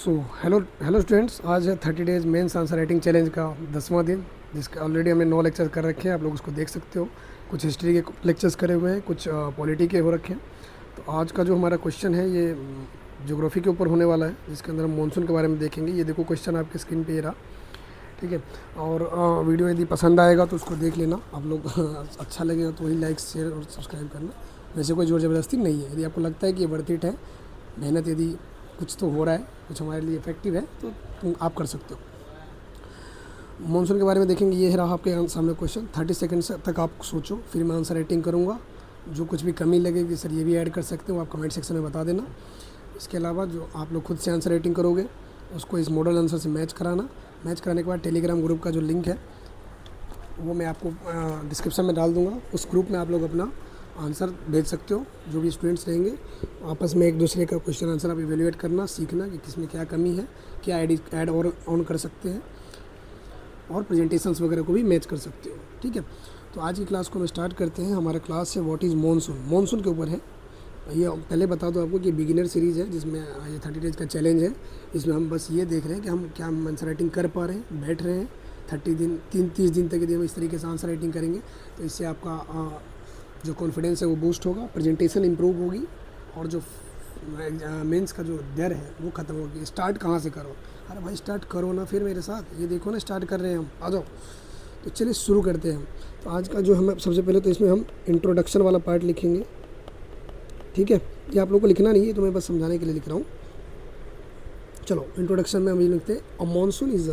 So hello hello students, आज है 30 days mains answer writing challenge का 10वां दिन, जिसके ऑलरेडी हमने 9 लेक्चर कर रखे हैं। आप लोग उसको देख सकते हो। कुछ हिस्ट्री के लेक्चर्स करे हुए हैं, कुछ पॉलिटी के हो रखे हैं। तो आज का जो हमारा क्वेश्चन है ये ज्योग्राफी के ऊपर होने वाला है, जिसके अंदर हम मानसून के बारे में देखेंगे। ये देखो क्वेश्चन आपकी स्क्रीन पे ये रहा, ठीक है। और वीडियो यदि पसंद आएगा तो उसको देख लेना आप लोग। अच्छा लगेगा तो वही लाइक शेयर और सब्सक्राइब करना। वैसे कोई ज़ोर ज़बरदस्ती नहीं है। यदि आपको लगता है कि ये वर्थ इट है, मेहनत यदि कुछ तो हो रहा है, कुछ हमारे लिए इफेक्टिव है, तो तुम आप कर सकते हो। मानसून के बारे में देखेंगे। ये रहा आपके सामने क्वेश्चन। 30 सेकंड तक आप सोचो, फिर मैं आंसर राइटिंग करूँगा। जो कुछ भी कमी लगेगी सर ये भी ऐड कर सकते हो, आप कमेंट सेक्शन में बता देना। इसके अलावा जो आप लोग खुद से आंसर राइटिंग करोगे उसको इस मॉडल आंसर से मैच कराना। मैच कराने के बाद टेलीग्राम ग्रुप का जो लिंक है वो मैं आपको डिस्क्रिप्शन में डाल दूँगा। उस ग्रुप में आप लोग अपना आंसर भेज सकते हो। जो भी स्टूडेंट्स रहेंगे आपस में एक दूसरे का क्वेश्चन आंसर आप इवेल्युएट करना, सीखना कि किसमें क्या कमी है, क्या ऐड और ऑन कर सकते हैं, और प्रेजेंटेशंस वगैरह को भी मैच कर सकते हो, ठीक है। तो आज की क्लास को हम स्टार्ट करते हैं। हमारा क्लास है व्हाट इज़ मानसून। मानसून के ऊपर है। ये पहले बता दो आपको कि बिगिनर सीरीज़ है, जिसमें ये 30 डेज का चैलेंज है। इसमें हम बस ये देख रहे हैं कि हम क्या आंसर राइटिंग कर पा रहे हैं, बैठ रहे हैं 30 दिन तक। यदि हम इस तरीके से आंसर राइटिंग करेंगे तो इससे आपका जो कॉन्फिडेंस है वो बूस्ट होगा, प्रेजेंटेशन इंप्रूव होगी, और जो मेंस का जो डर है वो ख़त्म होगी। स्टार्ट कहाँ से करो? अरे भाई स्टार्ट करो ना फिर मेरे साथ। ये देखो ना, स्टार्ट कर रहे हैं हम, आ जाओ। तो चलिए शुरू करते हैं हम। तो आज का जो हम सबसे पहले तो इसमें हम इंट्रोडक्शन वाला पार्ट लिखेंगे, ठीक है। ये आप लोग को लिखना नहीं है, तो मैं बस समझाने के लिए लिख रहा हूँ। चलो इंट्रोडक्शन में हम ये लिखते हैं, a monsoon is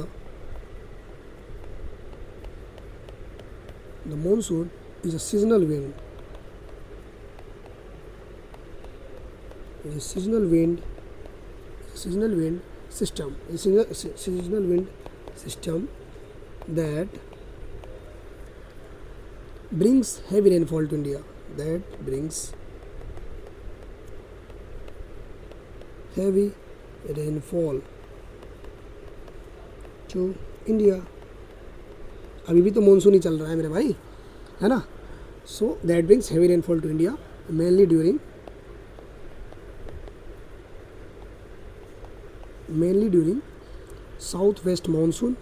the monsoon is a seasonal wind. seasonal wind system, seasonal wind system that brings heavy rainfall to India, that brings heavy rainfall to India। अभी भी तो मानसून ही चल रहा है मेरे भाई, है ना। So that brings heavy rainfall to India mainly during south west monsoon.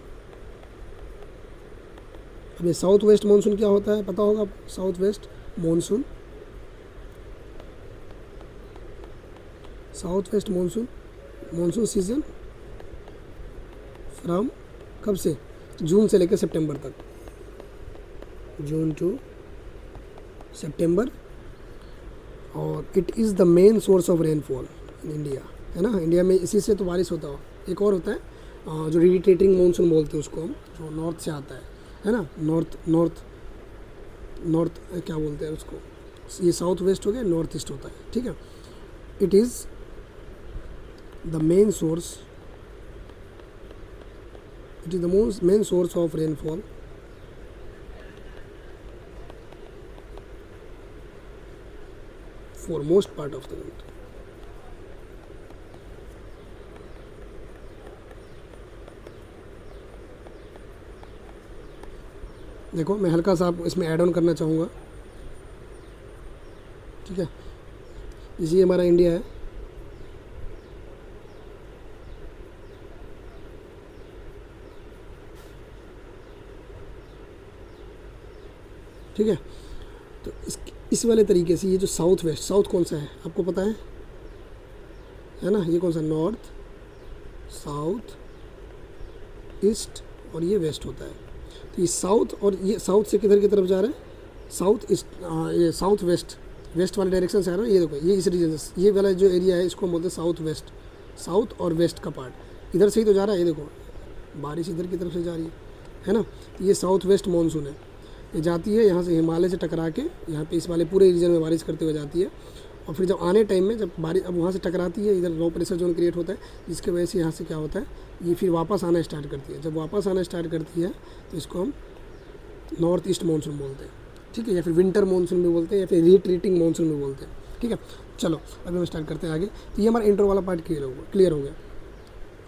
अब ये साउथ वेस्ट मानसून क्या होता है पता होगा आपको? South west monsoon, monsoon season from कब से? जून से लेकर सितंबर तक, जून टू सितंबर। और it is the main source of rainfall in India, है ना। इंडिया में इसी से तो बारिश होता हो। एक और होता है जो रेडिएटिंग मानसून बोलते हैं उसको हम, जो नॉर्थ से आता है ना। नॉर्थ क्या बोलते हैं उसको? ये साउथ वेस्ट हो गया, नॉर्थ ईस्ट होता है, ठीक है। It is the main source, main source of rainfall for most part of the country. देखो मैं हल्का सा आप इसमें ऐड ऑन करना चाहूँगा, ठीक है। जैसे हमारा इंडिया है, ठीक है। तो इस वाले तरीके से ये जो साउथ वेस्ट, साउथ कौन सा है आपको पता है ना। ये कौन सा? नॉर्थ, साउथ, ईस्ट, और ये वेस्ट होता है। तो ये साउथ, और ये साउथ से किधर की तरफ जा रहा है? साउथ ईस्ट, ये साउथ वेस्ट, वेस्ट वाले डायरेक्शन से आ रहा है। ये देखो, ये इस रीजन से, ये वाला जो एरिया है इसको हम बोलते हैं साउथ वेस्ट। साउथ और वेस्ट का पार्ट इधर से ही तो जा रहा है। ये देखो बारिश इधर की तरफ से जा रही है ना। ये साउथ वेस्ट मानसून है। ये जाती है यहाँ से हिमालय से टकरा के यहाँ पे इस वाले पूरे रीजन में बारिश करते हुए जाती है। और फिर जब आने टाइम में जब बारिश अब वहाँ से टकराती है, इधर लो प्रेशर जोन क्रिएट होता है, जिसकी वजह से यहाँ से क्या होता है, ये फिर वापस आना स्टार्ट करती है। जब वापस आना स्टार्ट करती है तो इसको हम नॉर्थ ईस्ट मानसून बोलते हैं, ठीक है। या फिर विंटर मानसून भी बोलते हैं, या फिर रिट्रीटिंग मानसून भी बोलते हैं, ठीक है। चलो अभी हम स्टार्ट करते हैं आगे। तो ये हमारा इंट्रो वाला पार्ट क्लियर हो गया।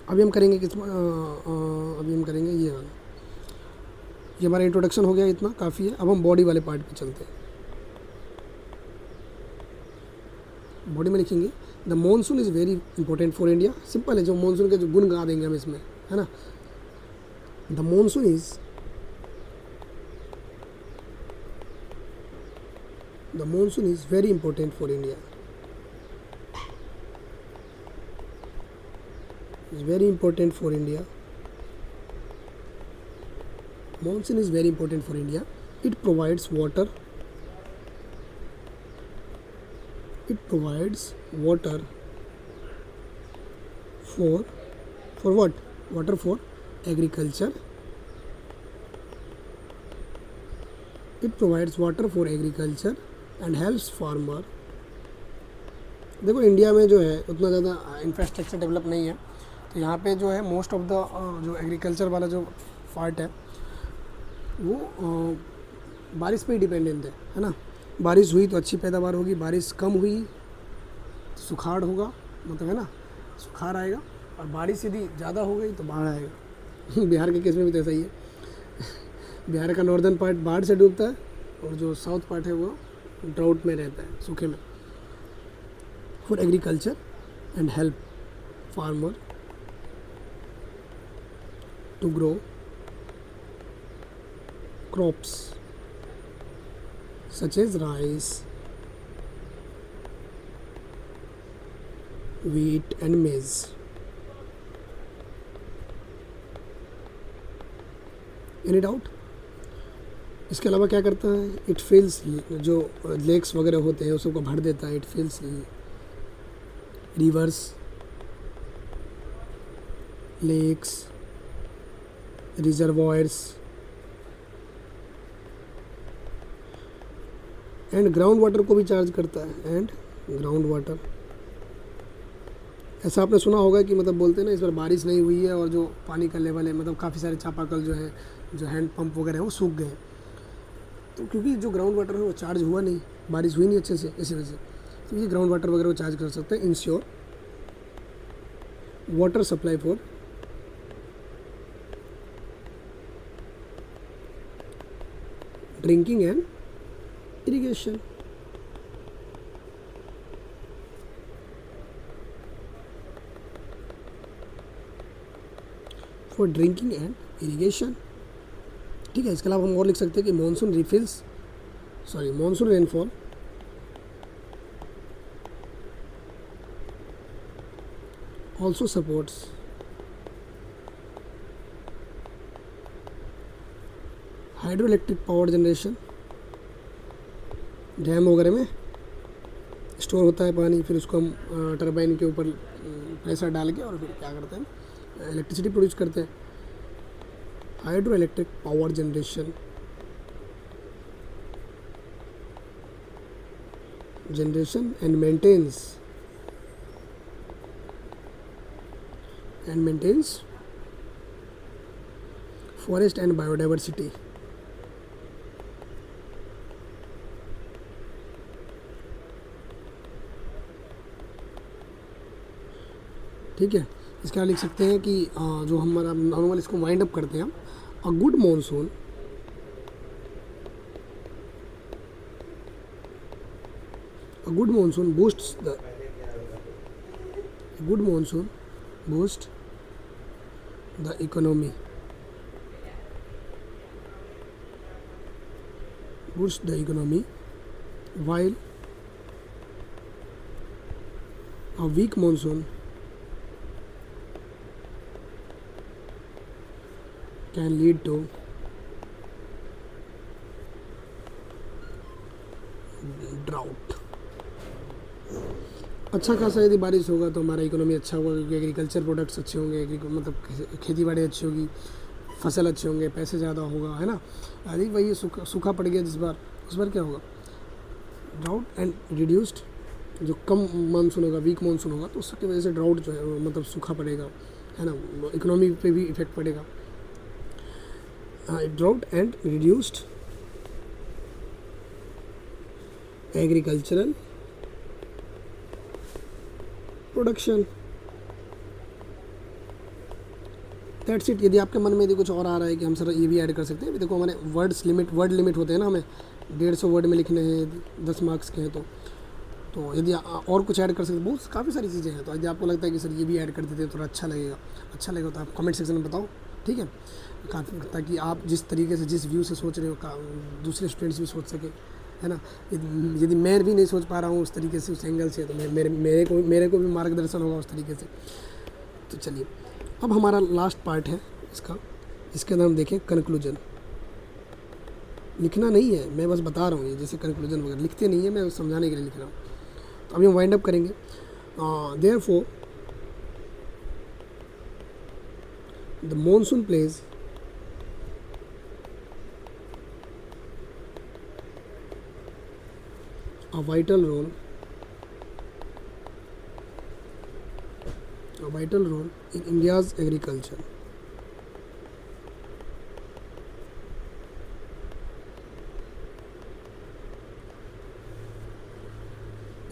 अभी हम करेंगे अभी हम करेंगे ये वाला। ये हमारा इंट्रोडक्शन हो गया, इतना काफ़ी है। अब हम बॉडी वाले पार्ट पे चलते हैं। बॉडी में लिखेंगे the monsoon is very important for India. Simple है, जो मानसून के जो गुण गा देंगे हम इसमें, है ना। The monsoon is very important for India, is very important for India. Monsoon is very important for India. It provides water. It provides water for what? Water for agriculture. It provides water for agriculture and helps farmer. देखो India में जो है उतना ज़्यादा infrastructure develop नहीं है, तो यहाँ पे जो है मोस्ट ऑफ द जो एग्रीकल्चर वाला जो पार्ट है वो बारिश पे ही डिपेंडेंट है ना। बारिश हुई तो अच्छी पैदावार होगी, बारिश कम हुई तो सुखाड़ होगा, मतलब है ना, सुखाड़ आएगा। और बारिश यदि ज़्यादा हो गई तो बाढ़ आएगा। बिहार के केस में भी तो ऐसा ही है। बिहार का नॉर्दर्न पार्ट बाढ़ से डूबता है और जो साउथ पार्ट है वो ड्राउट में रहता है, सूखे में। For agriculture and help farmer to grow crops such as rice, wheat and maize. Any doubt? इसके अलावा क्या करता है? इट फिल्स जो लेक्स वगैरह होते हैं उसको भर देता है। It fills rivers, lakes, reservoirs and ground water को भी चार्ज करता है। एंड ग्राउंड वाटर, ऐसा आपने सुना होगा कि मतलब बोलते हैं ना, इस बार बारिश नहीं हुई है और जो पानी का लेवल है, मतलब काफ़ी सारे चापाकल जो है, जो हैंड पंप वगैरह है वो सूख गए। तो क्योंकि जो ग्राउंड वाटर है वो चार्ज हुआ नहीं, बारिश हुई नहीं अच्छे से, इसी वजह से तो ये ग्राउंड वाटर वगैरह वो चार्ज कर सकते हैं। Ensure water supply for drinking and irrigation. For drinking and irrigation, ठीक है। इसके अलावा हम और लिख सकते हैं कि monsoon rainfall also supports hydro electric power generation. Dam वगैरह में स्टोर होता है पानी, फिर उसको हम टरबाइन के ऊपर प्रेशर डाल के और फिर क्या करते हैं, इलेक्ट्रिसिटी प्रोड्यूस करते हैं। Hydro electric power generation and maintains forest and biodiversity. ठीक है। इसके लिख सकते हैं कि जो हमारा नॉर्मल, इसको वाइंड अप करते हैं हम। A good monsoon boost the economy, while a weak monsoon can lead to drought। अच्छा खासा यदि बारिश होगा तो हमारा इकोनॉमी अच्छा होगा, क्योंकि एग्रीकल्चर प्रोडक्ट्स अच्छे होंगे, मतलब खेती बाड़ी अच्छी होगी, फसल अच्छे होंगे, पैसे ज़्यादा होगा, है ना। यदि वही सूखा पड़ गया जिस बार, उस बार क्या होगा, ड्राउट एंड रिड्यूस्ड। जो कम मानसून होगा, वीक मानसून होगा, तो उसकी वजह से ड्राउट जो है मतलब सूखा पड़ेगा, है ना, इकोनॉमी पे भी इफेक्ट पड़ेगा। Drought and reduced agricultural production. That's it. यदि आपके मन में यदि कुछ और आ रहा है कि हम सर ये भी ऐड कर सकते हैं, देखो हमारे वर्ड लिमिट होते हैं ना, हमें 150 वर्ड में लिखने हैं, 10 मार्क्स के हैं, तो तो यदि और कुछ ऐड कर सकते, बहुत काफ़ी सारी चीज़ें हैं, तो यदि आपको लगता है कि सर ये भी ऐड कर देते हैं थोड़ा अच्छा लगेगा तो आप कमेंट सेक्शन में बताओ, ठीक है। काफ़ी, ताकि आप जिस तरीके से जिस व्यू से सोच रहे हो दूसरे स्टूडेंट्स भी सोच सके, है ना। यदि मैं भी नहीं सोच पा रहा हूँ उस तरीके से, उस एंगल से, तो मेरे को भी मार्गदर्शन होगा उस तरीके से। तो चलिए, अब हमारा लास्ट पार्ट है इसका, इसके अंदर हम देखें कंक्लूजन। लिखना नहीं है, मैं बस बता रहा हूँ, ये जैसे कंक्लूजन वगैरह लिखते नहीं है, मैं समझाने के लिए लिख रहा हूँ। तो अभी हम वाइंड अप करेंगे। Therefore the monsoon plays a vital role in India's agriculture,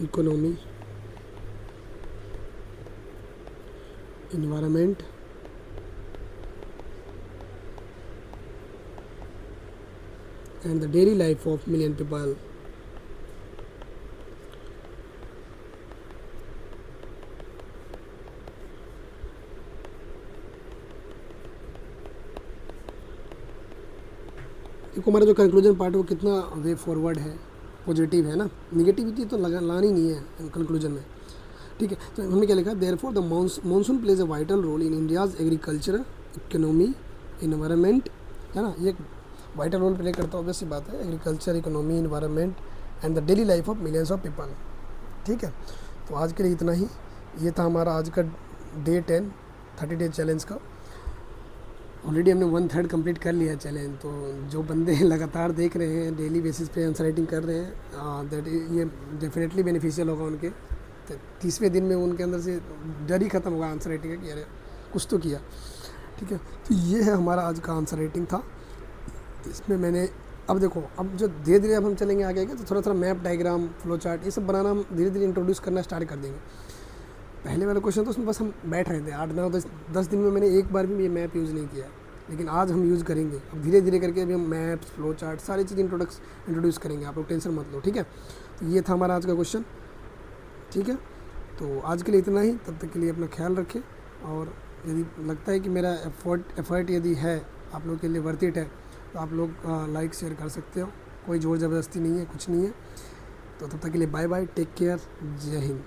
economy, environment, and the daily life of million people. देखो, हमारा जो कंक्लूजन पार्ट है वो कितना वे फॉरवर्ड है, पॉजिटिव है ना, निगेटिविटी तो लानी नहीं है कंक्लूजन में, ठीक है। तो हमने क्या लिखा, therefore the monsoon plays a vital role in India's agriculture, economy, environment, है ना। ये वाइटल रोल प्ले करता है, ऑब्वियस सी बात है, agriculture, economy, environment and the daily life of millions of people, ठीक है। तो आज के लिए इतना ही, ये था हमारा आज का डे 10 30 डेज चैलेंज का। ऑलरेडी हमने 1/3 कंप्लीट कर लिया चैलेंज। तो जो बंदे लगातार देख रहे हैं, डेली बेसिस पे आंसर राइटिंग कर रहे हैं, दैट ये डेफिनेटली बेनिफिशियल होगा उनके। तो 30वें दिन में उनके अंदर से डर ही ख़त्म होगा आंसर राइटिंग का कि अरे कुछ तो किया, ठीक है। तो ये है हमारा आज का आंसर राइटिंग था। इसमें मैंने, अब देखो, अब जो धीरे धीरे अब हम चलेंगे आगे तो थोड़ा थोड़ा मैप, डायग्राम, फ्लो चार्ट, ये सब बनाना हम धीरे धीरे इंट्रोड्यूस करना स्टार्ट कर देंगे। पहले वाला क्वेश्चन तो उसमें बस हम बैठ रहे थे 8 9 10 दिन में, मैंने एक बार भी ये मैप यूज़ नहीं किया, लेकिन आज हम यूज़ करेंगे। अब धीरे धीरे करके अभी हम मैप्स, फ्लो चार्ट, सारी चीज़ इंट्रोड्यूस करेंगे, आप लोग टेंशन मत लो, ठीक है। तो ये था हमारा आज का क्वेश्चन, ठीक है। तो आज के लिए इतना ही, तब तक के लिए अपना ख्याल रखें। और यदि लगता है कि मेरा एफर्ट यदि है आप लोग के लिए वर्थ इट है, तो आप लोग लाइक शेयर कर सकते हो, कोई ज़ोर ज़बरदस्ती नहीं है, कुछ नहीं है। तो तब तक के लिए बाय बाय, टेक केयर, जय हिंद।